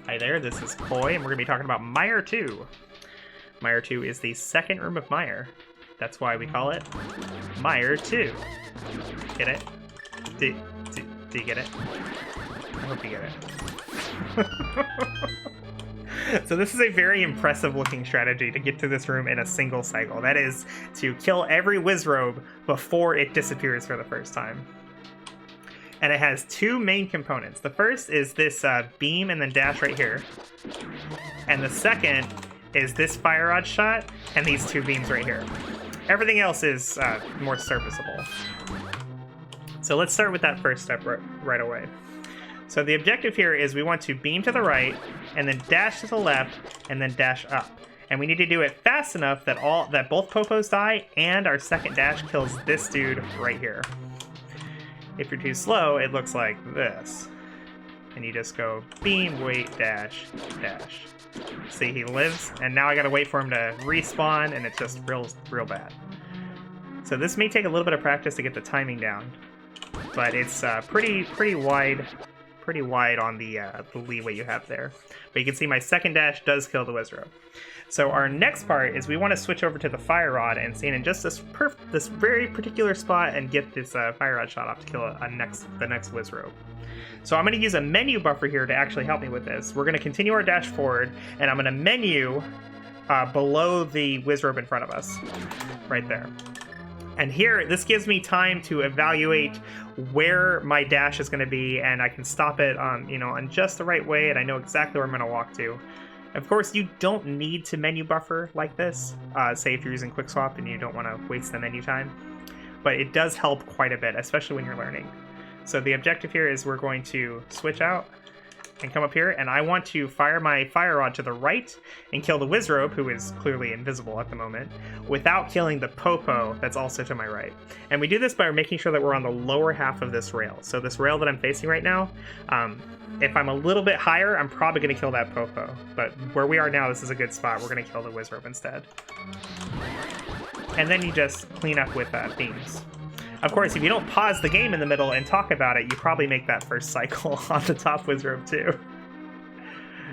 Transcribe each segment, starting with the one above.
Hi there, this is Koi, and we're going to be talking about Mire 2. Mire 2 is the second room of Mire. That's why we call it Mire 2. Get it? Do you get it? I hope you get it. So this is a very impressive looking strategy to get to this room in a single cycle. That is to kill every Wizrobe before it disappears for the first time. And it has two main components. The first is this beam and then dash right here. And the second is this fire rod shot and these two beams right here. Everything else is more serviceable. So let's start with that first step right away. So the objective here is we want to beam to the right and then dash to the left and then dash up. And we need to do it fast enough that both Popos die and our second dash kills this dude right here. If you're too slow, it looks like this. And you just go beam, wait, dash, dash. See, he lives, and now I gotta wait for him to respawn, and it's just real bad. So this may take a little bit of practice to get the timing down, but it's pretty wide on the leeway you have there. But you can see my second dash does kill the Wizrobe. So our next part is we want to switch over to the fire rod and stand in just this very particular spot and get this fire rod shot off to kill the next Wizrobe. So I'm going to use a menu buffer here to actually help me with this. We're going to continue our dash forward, and I'm going to menu below the Wizrobe in front of us, right there. And here, this gives me time to evaluate where my dash is going to be, and I can stop it on just the right way, and I know exactly where I'm going to walk to. Of course, you don't need to menu buffer like this, say if you're using Quick Swap and you don't want to waste the menu time, but it does help quite a bit, especially when you're learning. So the objective here is we're going to switch out and come up here, and I want to fire my fire rod to the right and kill the Wizrobe, who is clearly invisible at the moment, without killing the Popo that's also to my right. And we do this by making sure that we're on the lower half of this rail. So this rail that I'm facing right now, if I'm a little bit higher, I'm probably going to kill that Popo. But where we are now, this is a good spot. We're going to kill the Wizrobe instead. And then you just clean up with beams. Of course, if you don't pause the game in the middle and talk about it, you probably make that first cycle on the top Wizrobe too.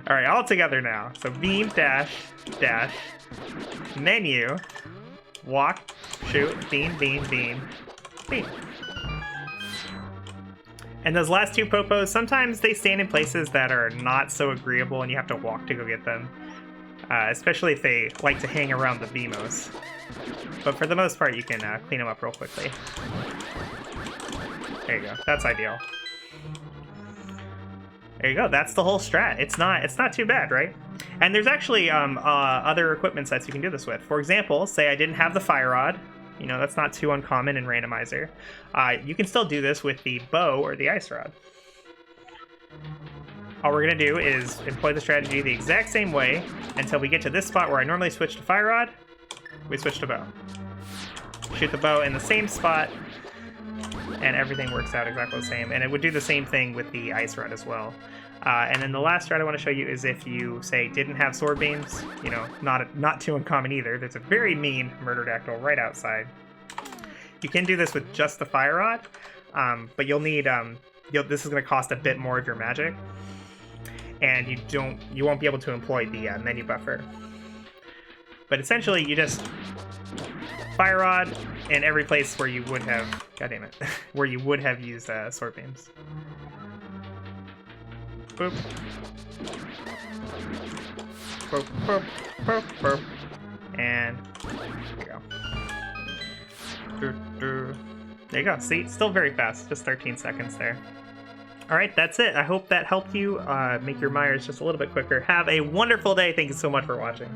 All right, all together now. So beam, dash, dash, menu, walk, shoot, beam, beam, beam, beam. And those last two Popos, sometimes they stand in places that are not so agreeable and you have to walk to go get them. Especially if they like to hang around the BMOs. But for the most part, you can clean them up real quickly. There you go. That's ideal. There you go. That's the whole strat. It's not too bad, right? And there's actually other equipment sets you can do this with. For example, say I didn't have the fire rod. You know, that's not too uncommon in Randomizer. You can still do this with the bow or the ice rod. All we're going to do is employ the strategy the exact same way until we get to this spot where I normally switch to fire rod. We switch to bow. Shoot the bow in the same spot, and everything works out exactly the same. And it would do the same thing with the ice rod as well. And then the last strat I want to show you is if you, say, didn't have sword beams, you know, not too uncommon either. There's a very mean Murderdactyl right outside. You can do this with just the fire rod, but you'll need, this is going to cost a bit more of your magic. And you won't be able to employ the menu buffer. But essentially, you just fire rod in every place where you would have, goddammit, where you would have used sword beams. Boop. Boop, boop, boop, boop. And there you go. There you go. See, still very fast. Just 13 seconds there. All right, that's it. I hope that helped you make your Mires just a little bit quicker. Have a wonderful day. Thank you so much for watching.